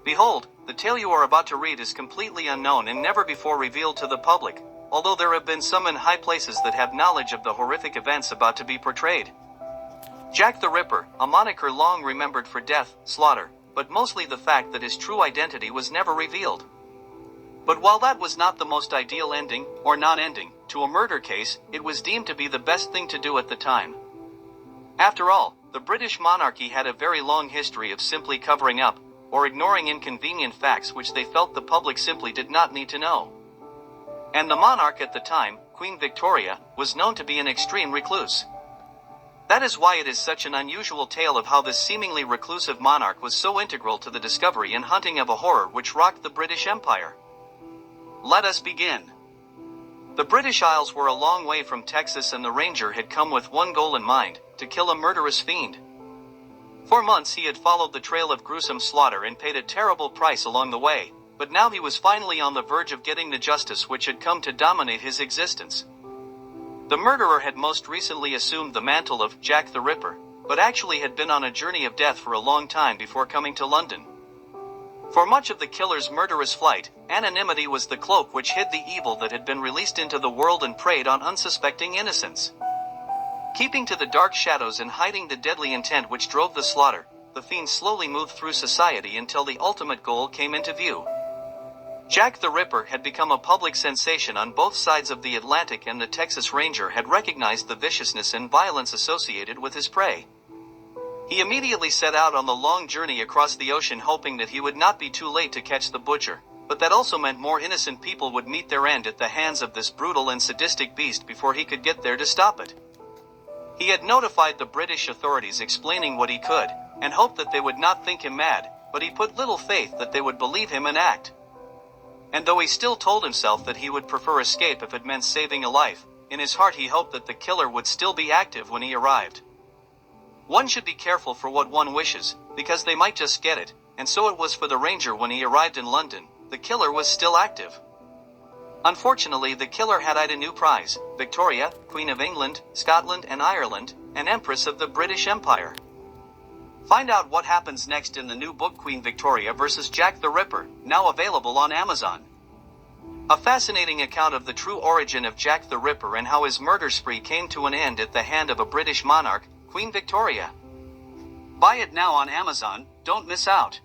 Behold, the tale you are about to read is completely unknown and never before revealed to the public, although there have been some in high places that have knowledge of the horrific events about to be portrayed. Jack the Ripper, a moniker long remembered for death, slaughter, but mostly the fact that his true identity was never revealed. But while that was not the most ideal ending, or non-ending, to a murder case, it was deemed to be the best thing to do at the time. After all, the British monarchy had a very long history of simply covering up, or ignoring inconvenient facts which they felt the public simply did not need to know. And the monarch at the time, Queen Victoria, was known to be an extreme recluse. That is why it is such an unusual tale of how this seemingly reclusive monarch was so integral to the discovery and hunting of a horror which rocked the British Empire. Let us begin. The British Isles were a long way from Texas, and the Ranger had come with one goal in mind: to kill a murderous fiend. For months he had followed the trail of gruesome slaughter and paid a terrible price along the way, but now he was finally on the verge of getting the justice which had come to dominate his existence. The murderer had most recently assumed the mantle of Jack the Ripper, but actually had been on a journey of death for a long time before coming to London. For much of the killer's murderous flight, anonymity was the cloak which hid the evil that had been released into the world and preyed on unsuspecting innocents. Keeping to the dark shadows and hiding the deadly intent which drove the slaughter, the fiend slowly moved through society until the ultimate goal came into view. Jack the Ripper had become a public sensation on both sides of the Atlantic, and the Texas Ranger had recognized the viciousness and violence associated with his prey. He immediately set out on the long journey across the ocean, hoping that he would not be too late to catch the butcher, but that also meant more innocent people would meet their end at the hands of this brutal and sadistic beast before he could get there to stop it. He had notified the British authorities, explaining what he could, and hoped that they would not think him mad, but he put little faith that they would believe him and act. And though he still told himself that he would prefer escape if it meant saving a life, in his heart he hoped that the killer would still be active when he arrived. One should be careful for what one wishes, because they might just get it, and so it was for the Ranger when he arrived in London. The killer was still active. Unfortunately, the killer had eyed a new prize: Victoria, Queen of England, Scotland and Ireland, and Empress of the British Empire. Find out what happens next in the new book Queen Victoria vs. Jack the Ripper, now available on Amazon. A fascinating account of the true origin of Jack the Ripper and how his murder spree came to an end at the hand of a British monarch, Queen Victoria. Buy it now on Amazon, don't miss out.